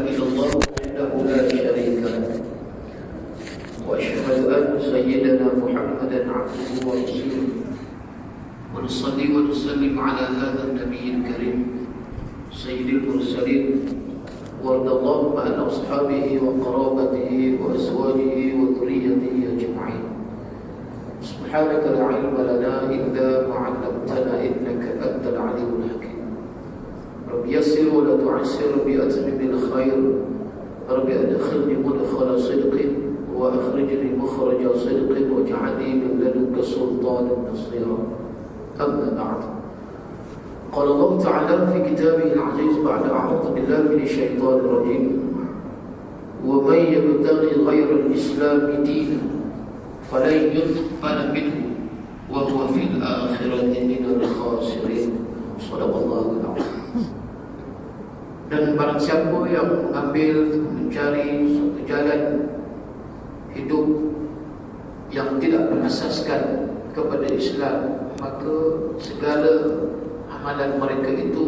إلى الله وحده لا شريك له وأشهد أن سيدنا محمدا عبده ورسوله ونصلي ونسلم على هذا النبي الكريم سيد المرسلين وارض اللهم عن أصحابه وقرابته وأزواجه وذريته أجمعين. سبحانك لا علم لنا إلا ما علمتنا إنك أنت العليم الحكيم. رب يسر ولا تعسر بأتمم الخير. رب أدخلني مدخل صدق وأخرجني مخرج صدق واجعلني من لدنك سلطانا نصيرا. أما بعد، قال الله تعالى في كتابه العزيز بعد أعوذ بالله من الشيطان الرجيم: ومن يبتغي غير الإسلام دينا فلن يقبل منه وهو في الآخرة من الخاسرين. صدق الله العظيم. Dan barang siapa yang mengambil mencari suatu jalan hidup yang tidak berasaskan kepada Islam, maka segala amalan mereka itu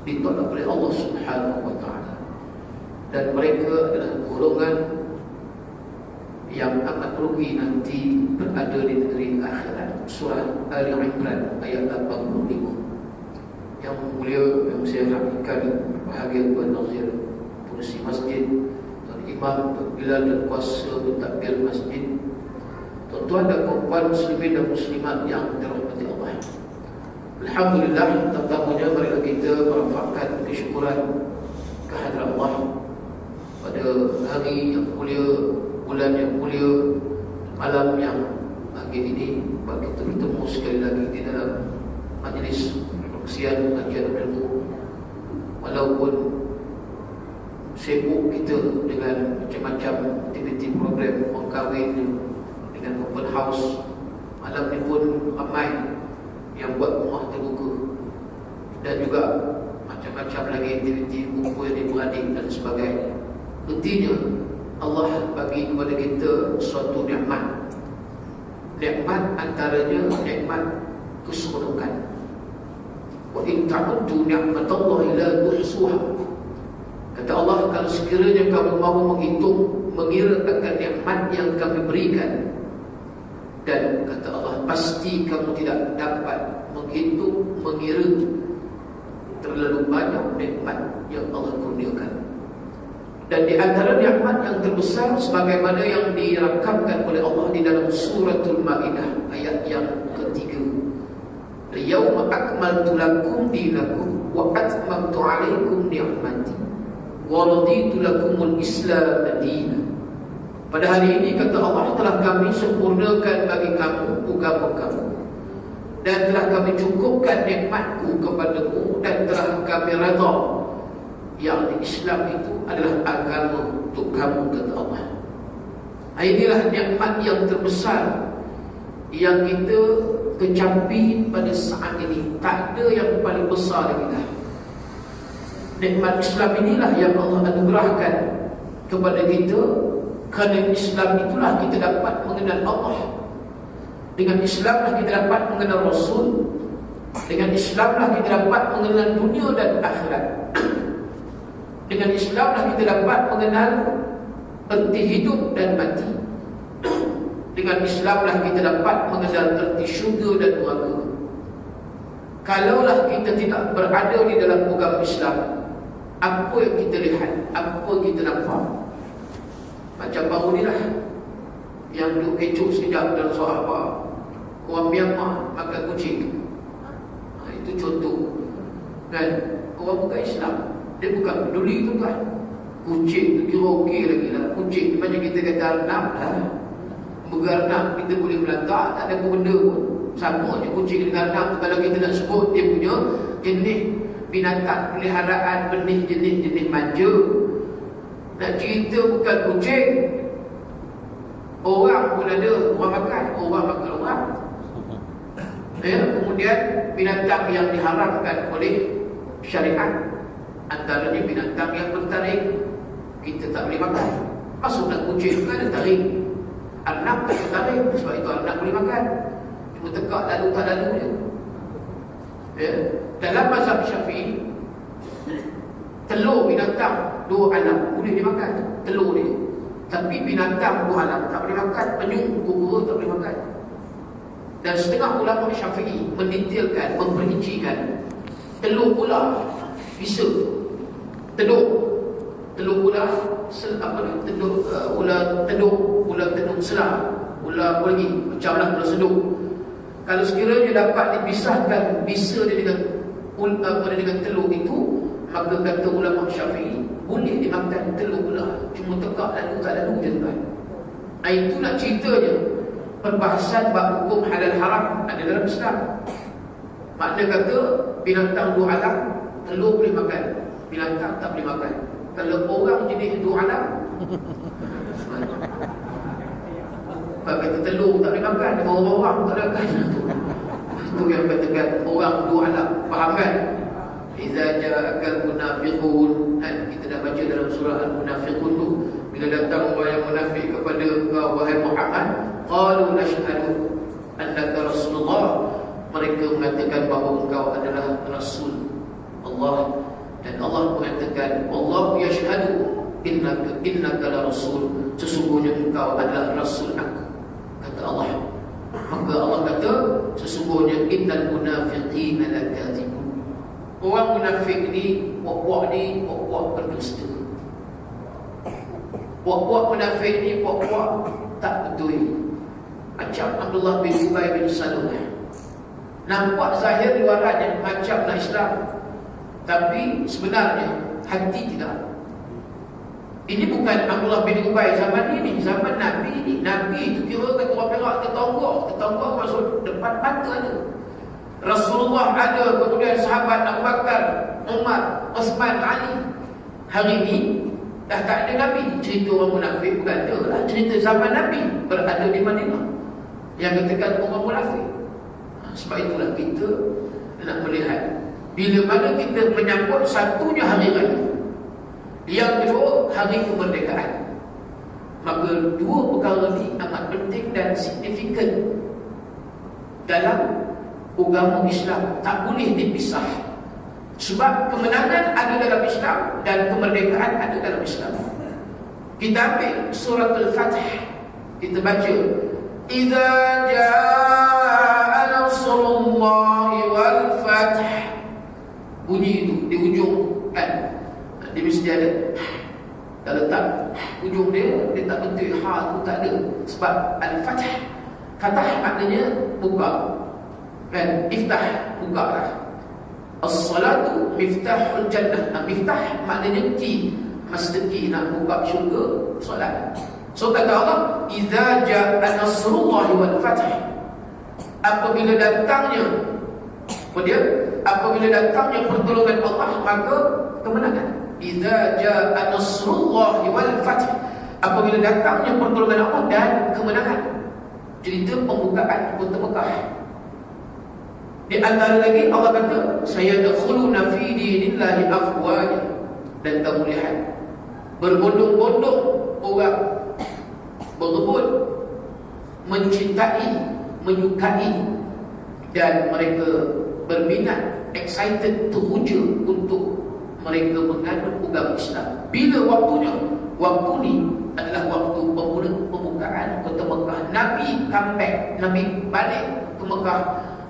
ditolak oleh Allah Subhanahu wa taala, dan mereka adalah golongan yang amat rugi nanti berada di negeri akhirat. Surah Ali Imran ayat 85. Yang mulia, yang saya rakyatkan bahagia Tuan Nazir Pengurusi Masjid, Tuan Imam, Tuan Bilal dan kuasa mentadbir masjid, tuan-tuan dan puan muslimin dan muslimat yang dirahmati Allah. Alhamdulillah, pertamanya marilah kita merafakkan kesyukuran kehadrat Allah pada hari yang mulia, bulan yang mulia, malam yang bahagia ini, bagi kita bertemu sekali lagi di dalam majlis perkongsian kajian ilmu. Walaupun sibuk kita dengan macam-macam aktiviti program orang kahwin dengan open house, malam ni pun ramai yang buat rumah terbuka, dan juga macam-macam lagi aktiviti buku yang diberadik dan sebagainya. Intinya, Allah bagi kepada kita suatu nikmat. Nikmat antaranya nikmat keseronokan. Wa in ta'uddu ni'matallahi la tuhsuha. Kata Allah, kalau sekiranya kamu mahu menghitung, mengira akan nikmat yang kami berikan, dan kata Allah, pasti kamu tidak dapat menghitung, mengira terlalu banyak nikmat yang Allah kurniakan. Dan di antara nikmat yang terbesar sebagaimana yang dirakamkan oleh Allah di dalam suratul Maidah ayat yang ketiga, "Al-yawma akmaltu lakum dinakum wa atmamtu 'alaikum ni'mati wa raditu lakumul Islam dinan." Pada hari ini, kata Allah, telah kami sempurnakan bagi kamu agama kamu, dan telah kami cukupkan nikmatku kepadamu, dan telah kami redha yang Islam itu adalah agama untuk kamu, kata Allah. Inilah nikmat yang terbesar yang kita kecampi pada saat ini. Tak ada yang paling besar lagi dah. Nikmat Islam inilah yang Allah anugerahkan kepada kita. Kerana Islam itulah kita dapat mengenal Allah. Dengan Islamlah kita dapat mengenal Rasul. Dengan Islamlah kita dapat mengenal dunia dan akhirat. Dengan Islamlah kita dapat mengenal erti hidup dan mati. Dengan Islamlah kita dapat mengenal erti syurga dan neraka. Kalaulah kita tidak berada di dalam agama Islam, apa yang kita lihat, apa yang kita nampak? Macam baru ni lah, yang duduk kecoh sekejap dalam Sarawak, orang Myanmar makan kucing. Itu contoh. Dan orang bukan Islam, dia bukan peduli tu kan. Kucing tu kira okey lagi lah. Kucing macam kita kata arnab lah. Berarnab kita boleh melangkah, tak ada apa benda pun. Sama je kucing dengan arnab. Kalau kita nak sebut dia punya jenis binatang peliharaan, benih jenis-jenis manja. Nak cerita bukan kucing, orang pun ada, orang makan orang. Ya, kemudian binatang yang diharamkan oleh syariat, antaranya binatang yang bertaring, kita tak boleh makan. Masuklah kucing kan ada taring, arnab tak bertaring, sebab itu arnab boleh makan. Cuma tekak lalu tak lalu je. Ya. Dalam mazhab Syafi'i, Telur binatang dua alam boleh dimakan, telur dia. Tapi binatang dua alam tak boleh makan, penyu, kura tak boleh makan. Dan setengah ulama Syafi'i mendetailkan, memperincikan telur pula bisa. Telur pula apa ni? Ular tedung selah, ular apa lagi? Macam lah ular seduk. Kalau sekiranya dapat dipisahkan bisa dia dengan telur itu, maka kata ulama Syafi'i boleh dimakan telur pula, cuma tekak lalu tak lalu je tuan. Itu nak ceritanya perbahasan bab hukum halal haram ada dalam Islam. Makna kata binatang dua alam telur boleh makan, binatang tak boleh makan. Kalau orang jenis dua alam kalau kata telur tak boleh makan, orang tak boleh makan. Itu yang katakan orang dua alam. Faham kan? Iza ja'akal munafiqun, kita dah baca dalam surah Al-Munafiqun tu, bila datang orang yang munafik kepada engkau wahai Muhammad, qalu nashhadu annaka rasulullah, mereka mengatakan bahawa engkau adalah rasul Allah, dan Allah mengatakan wallahu yashhadu innaka la rasul, sesungguhnya engkau adalah rasul aku, kata Allah. Maka Allah kata sesungguhnya innal munafiqina lakadzibun, orang munafik ni, puak-puak berdusta. Puak-puak munafik ni, puak-puak tak betul. Macam Abdullah bin Ubay bin Salul, nampak zahir luarannya macam nak Islam, tapi sebenarnya hati tidak. Ini bukan Abdullah bin Ubay zaman ini, zaman Nabi ni. Nabi itu kira kata orang Perak tetonggok masuk depan mata ada. Rasulullah ada, kemudian sahabat Abu Bakar, Umar, Osman, Ali. Hari ini dah tak ada Nabi. Cerita orang munafik bukan ada lah. Cerita zaman Nabi berada di Madinah yang katakan orang munafik. Sebab itulah kita nak melihat, bila mana kita menyambut satunya hari raya, yang kedua hari kemerdekaan, maka dua perkara ini amat penting dan signifikan dalam agama Islam, tak boleh dipisah. Sebab kemenangan ada dalam Islam dan kemerdekaan ada dalam Islam. Kita ambil surah Al-Fatih, kita baca idza jaa nasrullahi wal fath. Bunyi itu di ujung kan, dia mesti ada. Kalau tak ujung dia tak betul, ha tu tak ada. Sebab Al-Fatih, Fatah maknanya buka kan, iftah, buka lah. As-salatu miftahul jannah. Miftah maknanya key, master key nak buka syurga, solat. So kata Allah, idza jaa nasrullahi wal fath, apabila datangnya pertolongan Allah, maka kemenangan. Idza jaa nasrullahi wal fath, apabila datangnya pertolongan Allah dan kemenangan. Cerita pembukaan kota Mekah. Di antara lagi Allah kata sayadkhuluna fi dinillahi afwaja, dan kamu lihat berbondong-bondong orang berebut mencintai, menyukai, dan mereka berminat, excited, teruja untuk mereka menganut agama Islam. Bila waktunya? Waktu ni adalah waktu pembukaan kota Mekah. Nabi comeback, Nabi balik ke Mekah.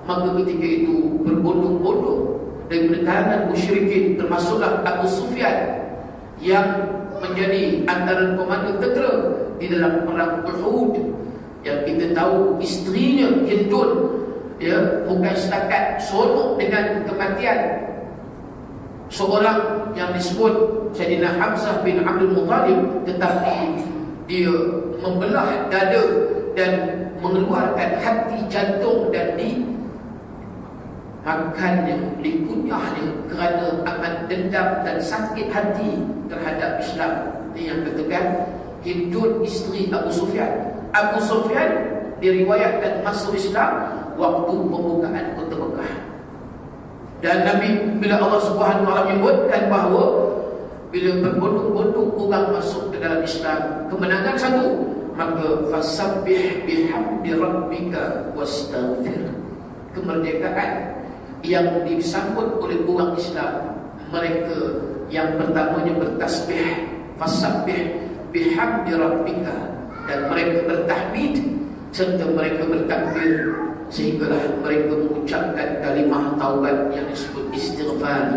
Maka ketika itu berbondong-bondong dari kalangan musyrikin, termasuklah Abu Sufyan yang menjadi antara komandan tentera di dalam perang Uhud, yang kita tahu isterinya Hindun, ya, bukan setakat seronok dengan kematian seorang yang disebut Sayyidina Hamzah bin Abdul Muttalib, tetapi dia membelah dada dan mengeluarkan hati, jantung, dan makannya, dikunyahnya kerana amat dendam dan sakit hati terhadap Islam. Ini yang katakan Hindun, isteri Abu Sufyan. Abu Sufyan diriwayatkan masuk Islam waktu pembukaan kota Mekah. Dan Nabi, bila Allah Subhanahu wa taala menyebutkan bahawa bila berbondong-bondong orang masuk ke dalam Islam, kemenangan satu, maka fasabbih bihamdi rabbika wastaghfir. Kemerdekaan yang disambut oleh orang Islam, mereka Yang pertamanya bertasbih, fasabbih bihamdi rabbika, dan mereka bertahmid serta mereka bertakbir, sehinggalah mereka mengucapkan kalimah taubat yang disebut istighfar.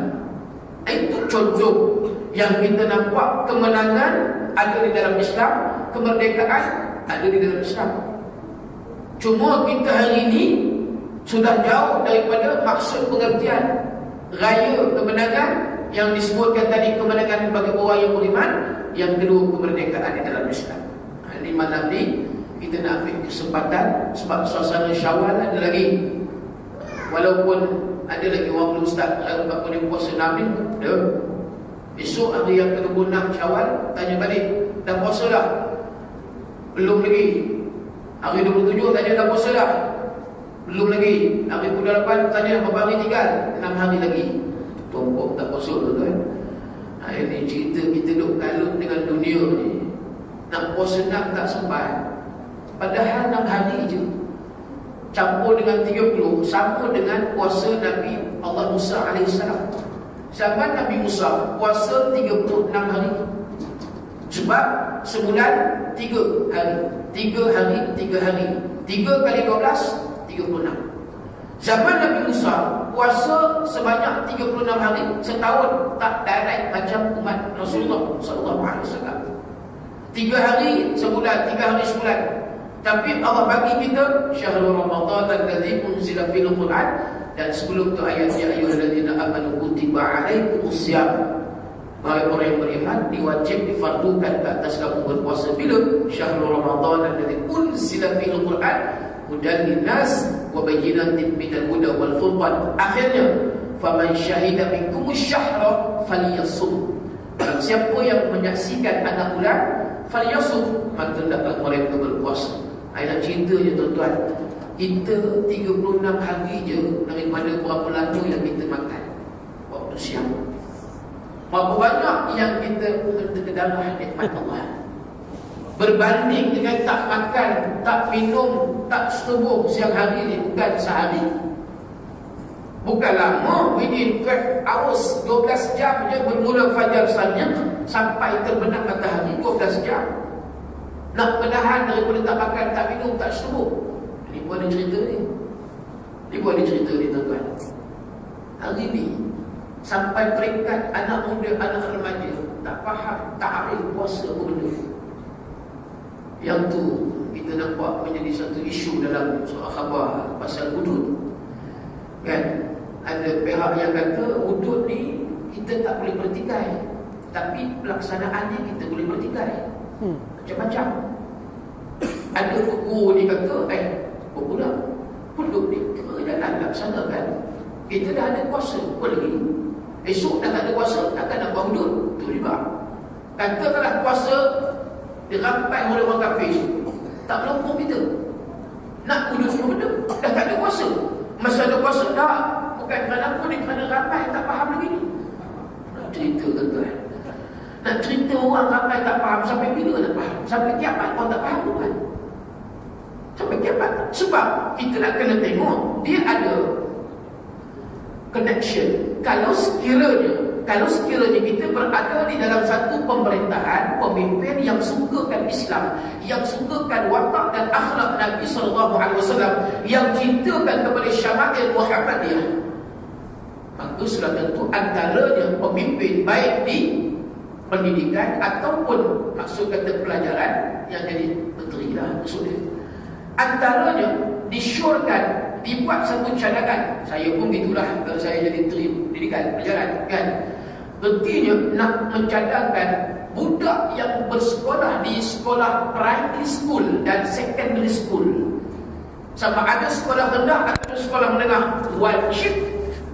Itu contoh yang kita nampak kemenangan ada di dalam Islam, kemerdekaan ada di dalam Islam. Cuma kita hari ini sudah jauh daripada maksud pengertian raya kemenangan yang disebutkan tadi, kemenangan bagi orang yang beriman. Yang kedua, kemerdekaan di dalam Islam. Di malam ni kita nak ambil kesempatan, sebab suasana Syawal ada lagi. Walaupun ada lagi orang belum start apa ni puasa Nabi, dah. Besok hari yang ke-26 Syawal, tanya balik, dah puasa dah? Belum lagi. Hari 27 tanya dah puasa dah? Belum lagi. Hari 28 tanya berapa hari tinggal? 6 hari lagi. Tumpuk tak puasa tuan-tuan. Ini cerita kita duk kalut dengan dunia ni. Nak puasa nak tak sempat. Padahal 6 hari je. Campur dengan 30, sama dengan puasa Nabi Allah Musa AS. Zaman Nabi Musa puasa 36 hari. Sebab sebulan 3 hari. 3 hari, 3 hari. 3 kali 12, 36. Zaman Nabi Musa puasa sebanyak 36 hari. Setahun tak direct macam umat Rasulullah SAW. 3 hari sebulan, 3 hari sebulan. Tapi Allah bagi kita syahrul Ramadan alladzi unzila fil Quran, dan sebelum tu ayat ya ayyuhalladzina amanu kutiba alaikumusiyam. Wahai orang yang beriman, diwajib difardukan ke atas kamu berpuasa bila? Syahrul Ramadan alladzi unzila fil Quran hudan linnas wa bayyinatin minal huda wal furqan. Akhirnya faman syahida minkumus syahra falyasum. Siapa yang menyaksikan anak bulan falyasum, maka hendaklah mereka berpuasa. Nak cerita je tuan-tuan, kita 36 hari je daripada berapa lama yang kita makan waktu siang. Berapa banyak yang kita terkedarah nikmat Allah, berbanding dengan tak makan, tak minum, tak setubuh siang hari ni. Bukan sehari, bukan lama, within 12 hours, 12 jam je bermula fajar sanya sampai terbenam matahari, 12 jam. Nak menahan daripada tak makan, tak minum, tak setubuh. Ini pun ada cerita ni. Ini pun ada cerita ni tuan-tuan. Hari ni sampai peringkat anak muda, anak remaja tak faham, tak arif puasa apa benda. Yang tu kita nampak menjadi satu isu dalam soal khabar pasal hudud. Kan? Ada pihak yang kata hudud ni kita tak boleh bertikai, tapi pelaksanaannya kita boleh bertikai. Macam-macam. Ada guru ni kata, apa pula? Hudud ni kerajaan laksanakan. Kita dah ada kuasa, apa lagi? Esok dah tak ada kuasa, takkan nak buat hudud. Itu juga. Katakanlah kuasa dirampai oleh orang kafir, tak melopong kita. Nak hudud semua benda, dah tak ada kuasa. Masa ada kuasa dah, bukan kerana apa ni, kerana ramai tak faham lagi ni. Nak cerita tuan-tuan, nak cerita orang ramai tak faham. Sampai bila nak faham? Sampai kiamat orang tak faham tuan. Sampai kiamat. Sebab kita nak kena tengok dia ada connection. Kalau sekiranya kita berada di dalam satu pemerintahan, pemimpin yang sukakan Islam, yang sukakan watak dan akhlak Nabi SAW, yang cintakan kepada syama'il Muhammadiyah, maka sudah tentu antaranya pemimpin baik di pendidikan ataupun maksud kata pelajaran, yang jadi menteri lah maksudnya, antaranya disyorkan, dibuat satu cadangan. Saya pun gitulah kalau saya jadi menteri pendidikan pelajaran kan. Artinya nak mencadangkan budak yang bersekolah di sekolah primary school dan secondary school, sama ada sekolah rendah atau sekolah menengah, wajib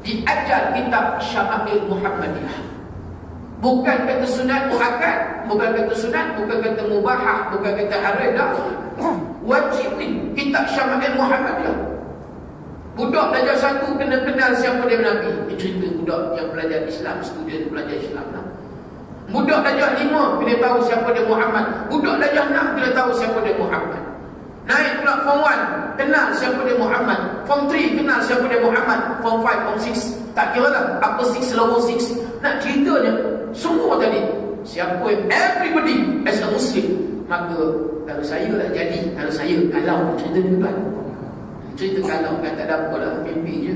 diajar kitab Syama'il Muhammadiyah. Bukan kata sunat muakkad, bukan kata sunat, bukan kata mubahah, bukan kata haram, dah. Wajib ni kitab Syama'il Muhammadiyah. Budak belajar satu kena kenal siapa dia Nabi. Ini cerita budak yang belajar Islam, student belajar Islam lah. Budak belajar 5 kena tahu siapa dia Muhammad. Budak belajar 6 kena tahu siapa dia Muhammad. Naik pula form 1 kenal siapa dia Muhammad. Form 3 kenal siapa dia Muhammad. Form 5, form 6 tak kira lah apa 6 lower 6. Nak ceritanya semua tadi, siapa yang everybody as a Muslim, maka kalau saya lah jadi, kalau cerita ni kan, cerita kalau kan tak ada apa lah, mimpi je.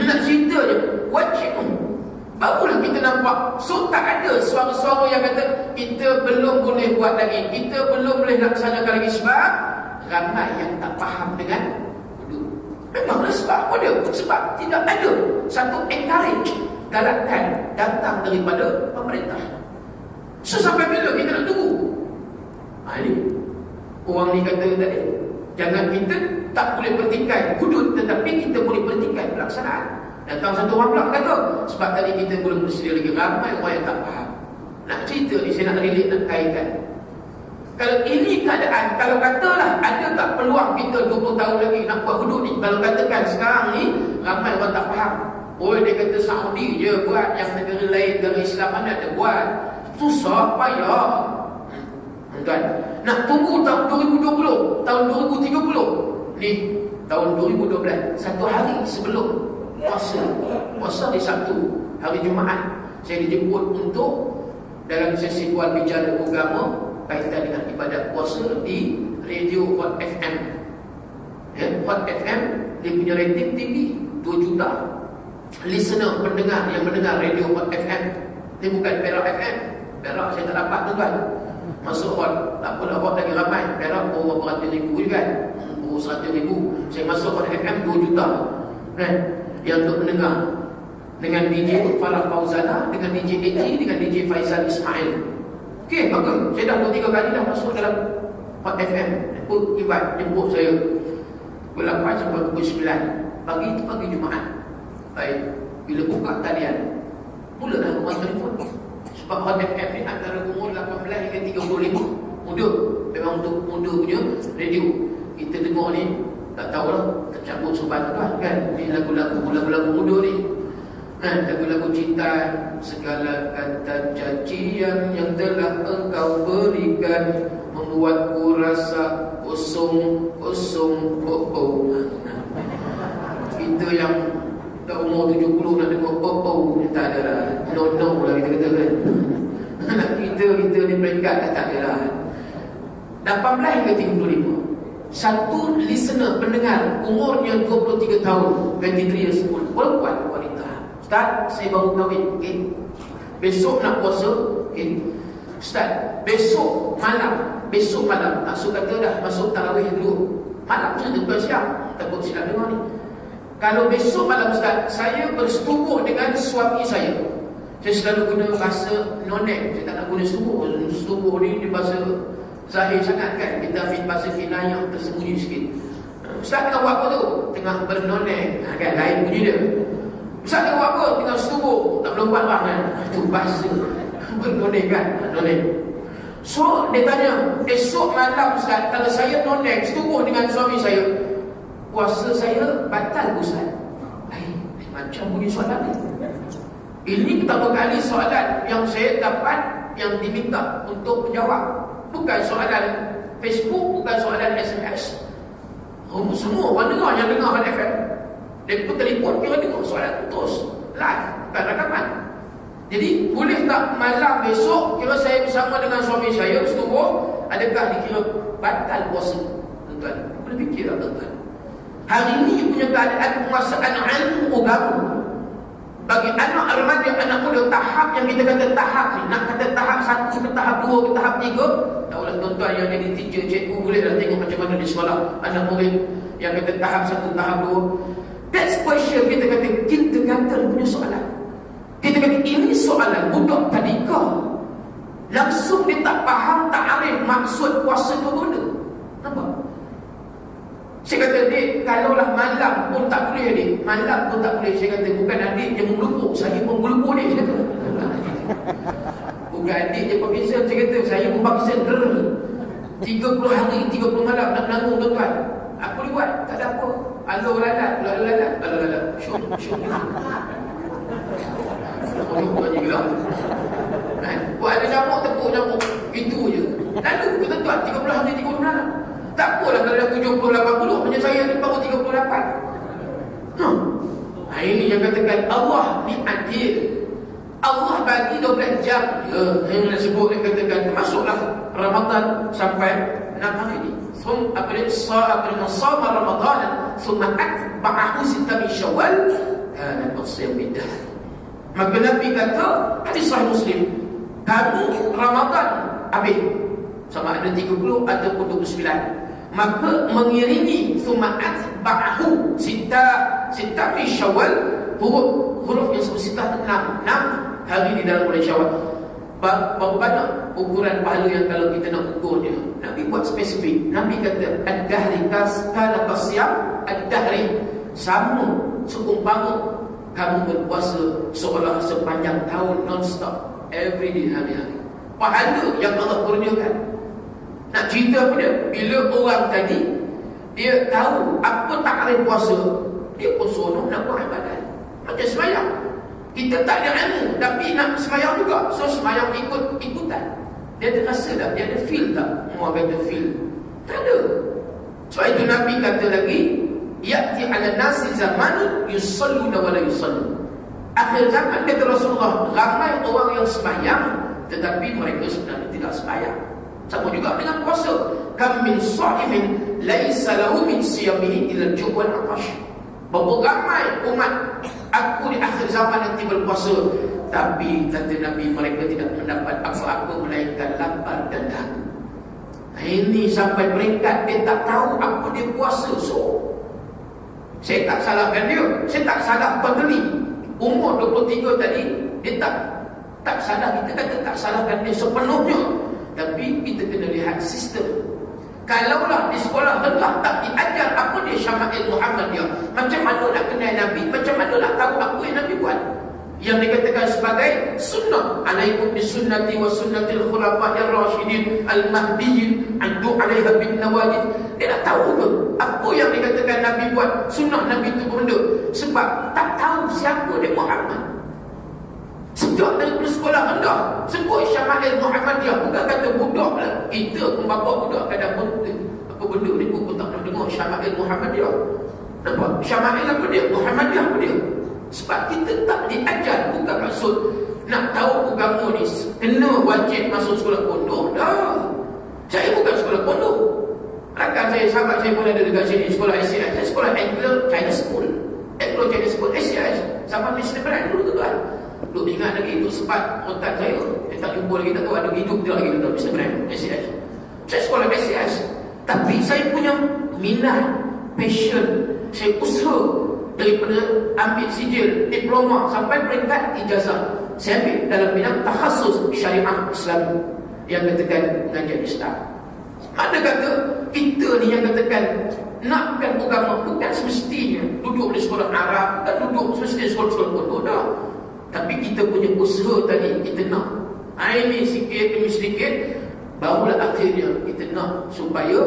Nak cerita je, wajib barulah kita nampak. So tak ada suara-suara yang kata kita belum boleh buat lagi, kita belum boleh laksanakan lagi, sebab ramai yang tak faham dengan hudud. Memanglah sebab apa dia? Sebab tidak ada satu encourage, galakan datang daripada pemerintah. So sampai bila kita nak tunggu? Ini orang ni kata tadi, jangan kita tak boleh pertikai hudud, tetapi kita boleh pertikai pelaksanaan. Datang satu orang pula kata, sebab tadi kita belum bersedia lagi, ramai orang yang tak faham. Nak cerita ni, saya nak relate, nak kaitkan. Kalau ini keadaan, kalau katalah ada tak peluang kita 20 tahun lagi nak buat hudud ni, kalau katakan sekarang ni ramai orang tak faham, oh dia kata Saudi je buat, yang negara lain, negara Islam mana ada buat, susah, payah. Tuan, nak tunggu tahun 2020, tahun 2030 ni, tahun 2012, satu hari sebelum puasa di Sabtu, hari Jumaat, saya dijemput untuk dalam sesi buat bicara agama kaitan dengan ibadat puasa di radio Hot FM. Hot FM dia punya rating tinggi, 2 juta listener, pendengar yang mendengar radio Hot FM. Dia bukan Perak FM. Perak saya tak dapat tuan. Masuk Hot, tak apalah, Hot lagi ramai. Perak berapa ratus ribu je kan, 100 ribu. Saya masuk Hot FM 2 juta kan, yang untuk mendengar, dengan DJ Farah Fauzana, dengan DJ Eji, dengan DJ Faisal Ismail. Okey, bagus. Saya dah 2-3 kali dah masuk dalam Hot FM. Pun jemput saya pukul 8 sampai pukul 9 pagi, itu pagi Jumaat. Baik, bila buka talian, mulalah orang telefon. Sebab Hot FM ni antara umur 18 hingga 35, muda. Memang untuk muda punya radio. Kita dengar ni tak tahulah, tercampur sobat kan, ni lagu-lagu muda ni kan, lagu-lagu cinta, segala kata cacian yang telah engkau berikan membuatku rasa kosong, kita yang dah umur 70 nak dengar tak ada lah, no lah kita kata kan. kita ni peringkat tak ada lah. 18 hingga 35, satu listener, pendengar, umurnya 23 tahun, 23 years old, perempuan, wanita. Ustaz, saya baru kahwin, okay. Besok nak puasa, okay. Ustaz, besok malam, maksud kata dah masuk tarawih dulu, malam je bukan siang, takut silap dengar ni. Kalau besok malam Ustaz, saya bersetubuh dengan suami saya selalu guna bahasa nonek, saya tak nak guna setubuh ni dia bahasa zahir sangat kan, kita ambil bahasa kinayah tersembunyi sikit. Ustaz tengah buat apa tu? Tengah bernonek kan, lain bunyi dia. Ustaz tengah buat apa? Tengah setubuh, tak melompat lah kan, itu bahasa bernonek kan, nonek. So dia tanya, esok malam Ustaz, kalau saya nonek setubuh dengan suami saya, puasa saya batal Ustaz? Macam bunyi soalan ni. Ini pertama kali soalan yang saya dapat, yang diminta untuk menjawab. Bukan soalan Facebook, bukan soalan SMS. Semua orang dengar, yang dengar Hot FM, dia pun telefon, kira dengar soalan terus live, bukan rakaman. Jadi boleh tak malam besok, kira saya bersama dengan suami saya setubuh, adakah dikira batal puasa? Tuan-tuan, boleh fikir tak tuan-tuan? Hari ini punya keadaan penguasaan ilmu agama bagi anak remaja, anak muda, tahap yang kita kata tahap ni, nak kata tahap 1 ke tahap 2 ke tahap 3, tahulah tuan-tuan yang jadi teacher, cikgu, bolehlah tengok macam mana di sekolah anak murid yang kata tahap 1, tahap 2. That's question, kita kata kindergarten punya soalan. Kita kata ini soalan budak tadika, langsung dia tak faham, tak arif maksud puasa tu guna. Nampak? Saya kata, Dik, kalaulah malam pun tak boleh, Dik, malam pun tak boleh. Saya kata, bukan adik je mengelupuk, saya pun mengelupuk, Dik. Saya kata, bukan adik je Pakistan. Saya kata, saya pun Pakistan. 30 hari, 30 malam nak menanggung tuan-tuan. Apa dia buat? Tak ada apa. Alau lalat. Syuk. Buat je gelap. Buat ada nyamuk, tepuk nyamuk. Itu je. Lalu ke tuan-tuan, 30 hari, 30 malam. Tak apalah kalau dah 70-80, macam saya ni baru 38. Ini yang katakan Allah ni adil. Allah bagi 12 jam yang disebut, yang katakan termasuklah Ramadan sampai 6 hari ini. Apabila sama Ramadan thumma atba'ahu sitta min Syawal kana qasiyam bidah. Maka Nabi kata, hadis sahih Muslim, kamu Ramadan habis sama ada 30 ataupun 29, maka mengiringi thumma atba'ahu sitta min Syawal, huruf yang sebesar 6 hari di dalam bulan Syawal. Berapa banyak ukuran pahala yang kalau kita nak ukur dia? Nabi buat spesifik. Nabi kata ad-dahri kana qasiyam ad-dahri, sama seumpama kamu berpuasa seolah sepanjang tahun non-stop, every day, hari-hari. Pahala yang Allah kurniakan. Nak cerita apa dia? Bila orang tadi dia tahu apa takrif puasa, dia pun seronok nak buat ibadat. Macam sembahyang, kita tak ada ilmu tapi nak sembahyang juga, so sembahyang ikut-ikutan. Dia terasa tak? Dia ada feel tak? Orang kata feel, tak ada. Sebab itu Nabi kata lagi, ya'ti ala nasi zamanun yusalluna wa la yusallu. Akhir zaman, kata Rasulullah, ramai orang yang sembahyang tetapi mereka sebenarnya tidak sembahyang. Sama juga dengan puasa. Kam min sha'imin laisa lahu min siyamihi illa al-ju' wal 'atash. Berapa ramai umat aku di akhir zaman nanti berpuasa, tapi kata Nabi, mereka tidak mendapat apa-apa melainkan lapar dan dahaga. Ini sampai peringkat dia tak tahu apa dia puasa. So saya tak salahkan dia, saya tak salah totally. Umur 23 tadi, dia tak salah. Kita kata tak salahkan dia sepenuhnya, tapi kita kena lihat sistem. Kalaulah di sekolah rendah tak diajar apa dia Syama'il Muhammadiyah, macam mana nak kenal Nabi, macam mana nak tahu apa yang Nabi buat, yang dikatakan sebagai sunnah. Alaikum bisunnati wa sunnatil khulafa'ir rasyidin al-mahdiyyin addu 'alaiha bin nawajid. Dia tak tahu ke apa yang dikatakan Nabi buat, sunnah Nabi itu benda, sebab tak tahu siapa dia Muhammad. Sejak dari sekolah rendah sebut Syama'il Muhammadiyah, bukan kata budak lah. Kita pun bapa budak kadang apa benda ni pun tak pernah dengar Syama'il Muhammadiyah. Nampak? Syama'il apa dia? Muhammadiyah apa dia? Sebab kita tak diajar. Bukan maksud nak tahu agama ni kena wajib masuk sekolah pondok. Dah, saya bukan sekolah pondok. Rakan saya, sahabat saya pun ada dekat sini, sekolah SCS, sekolah Anglo China School, Anglo China School SCS sama Mr. Brand dulu tu kan. Duk ingat lagi itu sempat otak saya, tak jumpa lagi, tak tahu ada hidup dia lagi dalam Mr. Brand SCS. Saya sekolah SCS, tapi saya punya minat, passion, saya usaha daripada ambil sijil diploma sampai peringkat ijazah, saya ambil dalam bidang takhasus syariah Islam yang katakan pengajian Islam. Ada kata kita ni yang katakan nakkan agama, bukan semestinya duduk di sekolah Arab, tak duduk semestinya sekolah-sekolah pondok dah. Tapi kita punya usaha tadi, kita nak ini sikit demi sedikit, barulah akhirnya kita nak supaya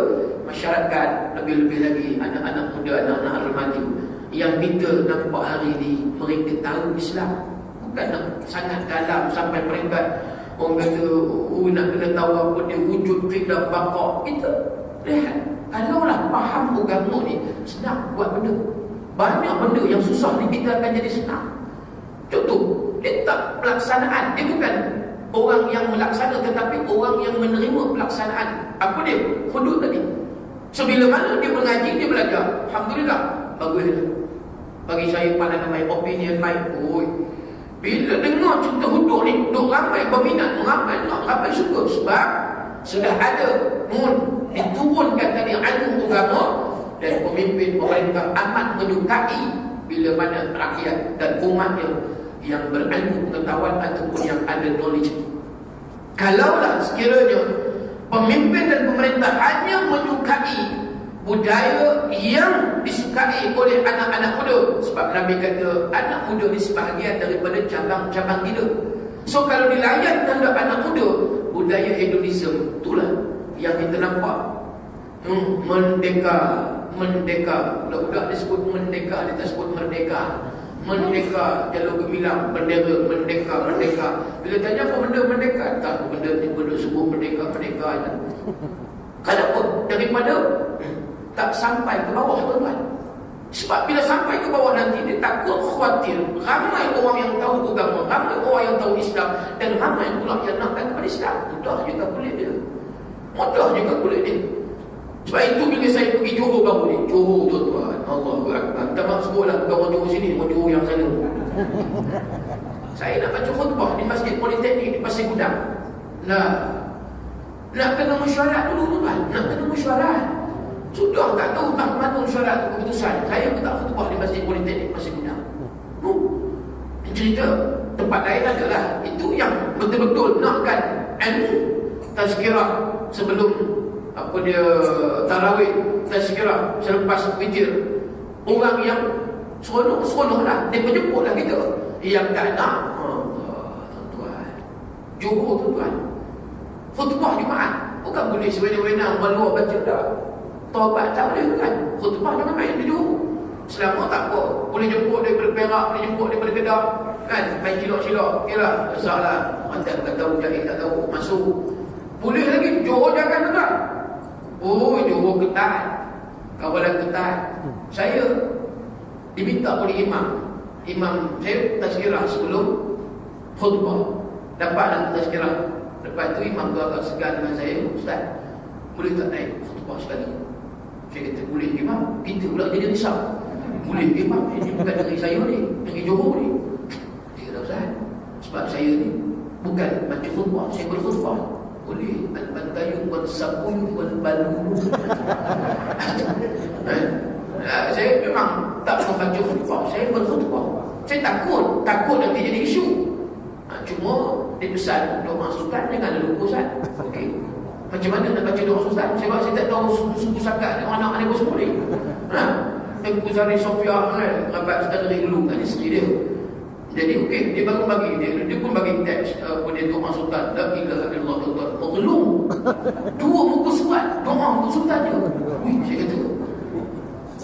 masyarakat, lebih-lebih lagi anak-anak muda, anak-anak remaja yang kita nampak hari ini, mereka tahu Islam. Bukan nak sangat dalam sampai peringkat orang kata nak kena tahu apa dia wujud fiqh baqa. Kita lihat, kalaulah faham agama ni, senang buat benda. Banyak benda yang susah ni kita akan jadi senang. Contoh, dia tak pelaksanaan. Dia bukan orang yang melaksana, tetapi orang yang menerima pelaksanaan. Apa dia? Hudud tadi. So bila mana dia mengaji, dia belajar, alhamdulillah, bagus. Bagi saya pandangan my opinion, my bila dengar cerita hudud ni, duk ramai berminat, ramai suka. Sebab sudah ada diturunkan tadi ilmu agama, dan pemimpin pemerintah amat menyukai bila mana rakyat dan umatnya yang berilmu pengetahuan ataupun yang ada knowledge. Kalaulah sekiranya pemimpin dan pemerintah hanya menyukai budaya yang disukai oleh anak-anak muda, sebab Nabi kata anak muda ni sebahagian daripada cabang-cabang kita. So kalau dilayan terhadap anak muda, budaya hedonisme, itulah yang kita nampak. Merdeka, budak-budak disebut merdeka, dia tak sebut merdeka. Merdeka, jalur gemilang, bendera merdeka. Bila tanya apa benda merdeka, tak, benda ni benda sebut merdeka je. Kenapa? Daripada tak sampai ke bawah tuan-tuan. Sebab bila sampai ke bawah nanti, dia takut khawatir ramai orang yang tahu agama, ramai orang yang tahu Islam, dan ramai pula yang nakkan kepada Islam. Mudah juga kulit dia, mudah juga kulit dia. Sebab itu bila saya pergi Johor baru ni, Johor tuan-tuan, Allahu Akbar, tak maksud sekolah, bukan orang Johor sini, orang Johor yang sana. Saya nak baca khutbah di Masjid Politeknik di Pasir Gudang. Nak kena mesyuarat dulu tuan, nak kena mesyuarat. Sudah tak tahu tak mana mesyuarat tu keputusan. Saya pun tak khutbah di Masjid Politeknik Pasir Gudang. Cerita tempat lain adalah itu yang betul-betul nakkan ilmu tazkirah sebelum apa dia tarawih, tazkirah selepas witir. Orang yang seronok lah, dia menjemput lah kita. Yang tak nak, tuan-tuan, Johor tuan-tuan, khutbah Jumaat bukan boleh sewenang-wenang orang luar baca tak. Taubat tak boleh kan. Khutbah jangan main di Johor. Selama tak apa, boleh jemput daripada Perak, boleh jemput daripada Kedah, kan, main cilok-cilok, kira salah. Orang tak tahu, jahil tak tahu, masuk boleh lagi. Johor jangan tuan. Oh, Johor ketat, kawalan ketat. Saya diminta oleh imam saya tazkirah sebelum khutbah, dapatlah tazkirah. Lepas tu imam tu agak segan dengan saya, Ustaz, boleh tak naik khutbah sekali? Saya kata boleh imam. Kita pula jadi risau, boleh imam, ini bukan negeri saya ni, negeri Johor ni. Dia kata, Ustaz, sebab saya ni bukan baca khutbah, saya berkhutbah. Boleh, al-bantayun wal-sabun wal-balun. Saya memang tak membaca khutbah, saya berkhutbah. Saya takut nanti jadi isu. Cuma dia pesan doa sultan jangan lupa Ustaz. Okey. Macam mana nak baca doa sultan? Sebab saya tak tahu suku sakat anak-anak dia semua ni. Tengku Zari Sofia kan, rapat setelah dari dulu kan isteri dia. Jadi okey, dia baru bagi dia pun bagi teks pada doa sultan. La ilaha illallah tuan. Mengelung. 2 muka surat doa untuk sultan dia. Wih, saya kata,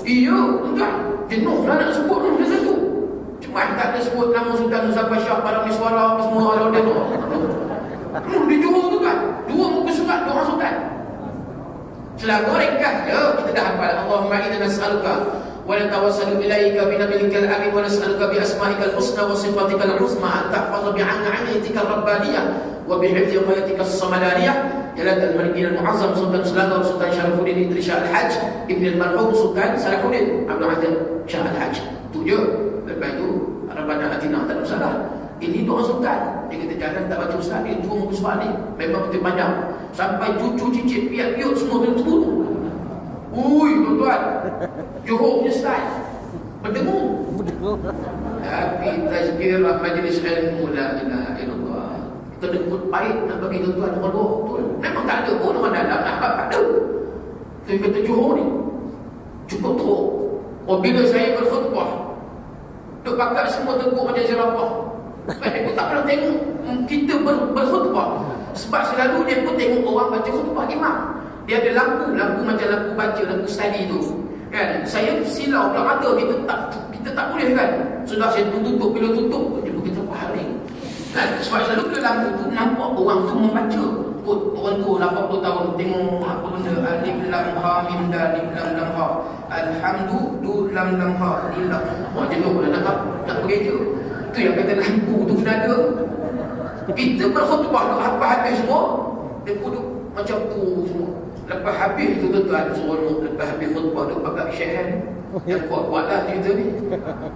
iya, tuan. Jenuh lah nak sebut tu macam tu. Cuma tak ada sebut nama Sultan Muzaffar Shah, Parameswara apa semua kalau dia doa. Di Johor tu kan, 2 muka surat doa sultan. Selama ringkas je kita dah hafal. Allahumma inna nas'aluka wa natawassalu ilaika bi nabiyikal amin wa nas'aluka bi asma'ikal husna wa sifatikal husna an tahfaza bi 'ana'itikal rabbaniyah wa bi hifdzi qayatikal samadaniyah jalan al-malikin al-mu'azzam Sultan Selangor Sultan Syarifuddin Idris Shah Al-Hajj Ibn al-Marhum Sultan Salahuddin Abdul Aziz Shah Al-Hajj. Tu je. Lepas tu Rabbana atina, tak ada masalah. Ini doa sultan. Dia kata jangan tak baca Ustaz, dia 2 muka surat ni memang betul panjang. Sampai cucu cicit piat-piut semua kena sebut. Ui tuan-tuan, Johor punya style berdengung. Tapi tazkirah majlis ilmu la ilaha illallah. Kedengkut pahit nak bagi tuan-tuan orang luar betul. Memang tak ada pun orang dalam nak tak ada. Saya kata Johor ni cukup teruk. Bila saya berkhutbah, duk pakat semua tengok macam zirapah. Dia pun tak pernah tengok kita berkhutbah. Sebab selalu dia pun tengok orang baca khutbah imam. Dia ada lampu macam lampu baca, lampu study tu kan. Saya silau pula mata, kita tak boleh kan. Sudah saya tutup, bila tutup dia pun kita pahaling kan. Sebab selalu bila lampu tu nampak orang tu membaca. Orang tu 80 tahun tengok apa benda, alif lam ha mim dalil lam ha alhamdu du lam ha lillah. Jenuh dah nak bekerja. Tu yang kata lampu tu kena ada. Kita berkhutbah apa habis semua, dia duduk macam tu semua. Lepas habis tu tuan-tuan seronok. Lepas habis khutbah duduk pakai syahan yang kuat-kuat lah cerita ni.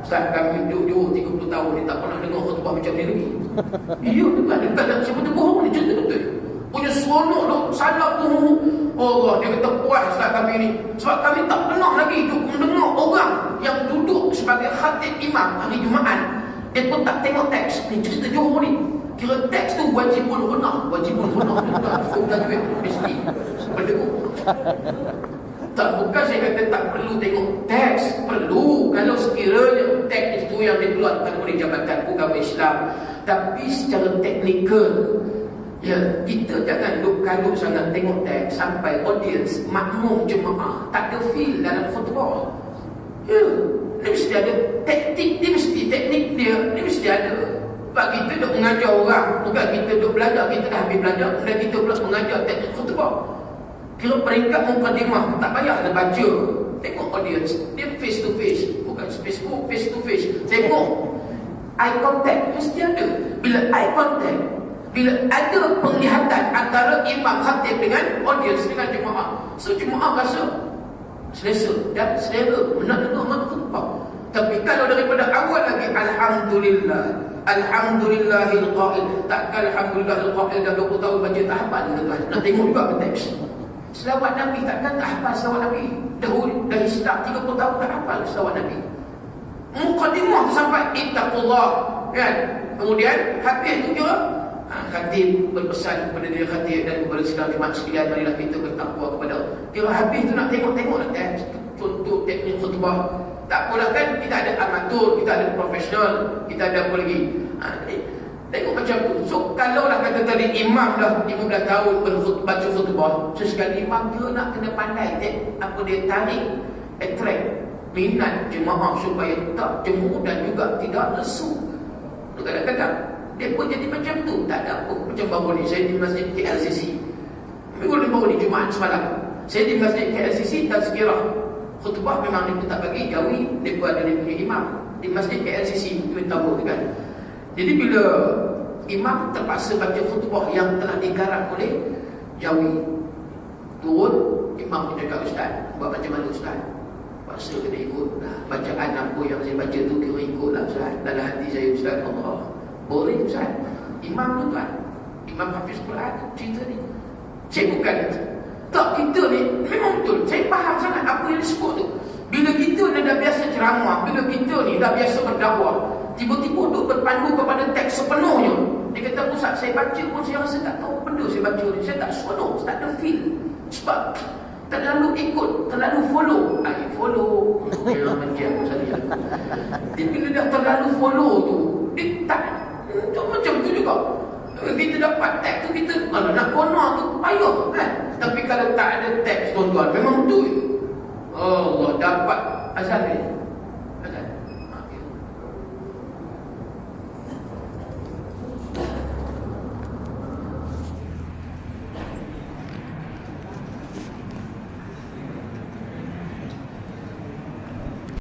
Ustaz kami duduk 30 tahun ni tak pernah dengar khutbah macam ni lagi. Iya tuan, dia tak siapa tu bohong ni, cerita betul. Punya seronok tu, salah tu. Allah, dia kata puas Ustaz kami ni. Sebab kami tak pernah lagi mendengar orang yang duduk sebagai khatib imam hari Jumaat, dia pun tak tengok teks. Ni cerita Johor ni, kira teks tu wajibul ghunah. Bukan duit mesti berdengung. Tak, bukan saya kata tak perlu tengok teks. Perlu kalau sekiranya teks itu yang dikeluarkan oleh Jabatan Agama Islam. Tapi secara teknikal, ya, kita jangan duk sangat tengok teks sampai audience, makmum jemaah tak ada feel dalam khutbah. Ya, dia mesti ada teknik, dia mesti teknik dia mesti ada. Sebab kita duk mengajar orang, bukan kita duk belajar, kita dah habis belajar, dan kita pula mengajar teknik khutbah. Kira peringkat mukadimah tak payah dah baca. Tengok audience, dia face to face, bukan Facebook, face to face. Tengok eye contact mesti ada. Bila eye contact, bila ada penglihatan antara imam khatib dengan audience, dengan jemaah, so jemaah rasa selesa dan selera nak dengar khutbah. Tapi kalau daripada awal lagi Alhamdulillah, Alhamdulillahil qail, takkan Alhamdulillahil qail dah 20 tahun baca tak hafal ke tuan? Nak tengok juga ke teks. Selawat Nabi takkan tak hafal selawat Nabi. Dahulu dah Islam 30 tahun tak hafal selawat Nabi. Mukadimah sampai ittaqullah, kan? Kemudian habis tu juga khatib berpesan kepada dia khatib dan kepada segala jemaah sekalian, marilah kita bertakwa kepada Allah. Kira habis tu nak tengok teks, contoh teknik khutbah. Tak apalah kan, kita ada amatur, kita ada profesional, kita ada apa lagi. Tengok macam tu. So kalaulah kata tadi imam dah 15 tahun baca khutbah, sesekali imam juga nak kena pandai apa dia tarik, attract minat jemaah supaya tak jemu dan juga tidak lesu. Kadang-kadang dia pun jadi macam tu, tak ada apa. Macam baru ni saya di masjid KLCC, minggu ni baru ni Jumaat semalam, saya di masjid KLCC dan sekiranya khutbah memang dia tak bagi jauhi, dia ada dia punya imam di masjid KLCC Twin Tower tu kan. Jadi bila imam terpaksa baca khutbah yang telah digarap oleh jauhi, turun imam pun cakap, ustaz buat macam mana ustaz? Paksa kena ikut bacaan apa yang saya baca tu, kira ikut lah ustaz. Dalam hati saya, ustaz Allah boleh ustaz. Imam tu tuan, Imam Hafiz Quran cerita ni, saya bukan tak, kita ni memang betul, saya faham sangat apa yang disebut tu. Bila kita dah biasa ceramah, bila kita ni dah biasa berdakwah, tiba-tiba duk berpandu kepada teks sepenuhnya. Dia kata, ustaz saya baca pun saya rasa tak tahu benda saya baca ni, saya tak seronok, tak ada feel. Sebab terlalu ikut, terlalu follow. Follow memang macam saya. Dia bila dah terlalu follow tu, dia tak macam tu juga. Kita dapat teks tu, kita kalau nak konar tu payah kan. Tapi kalau tak ada teks tuan-tuan, memang betul Allah dapat asal ni.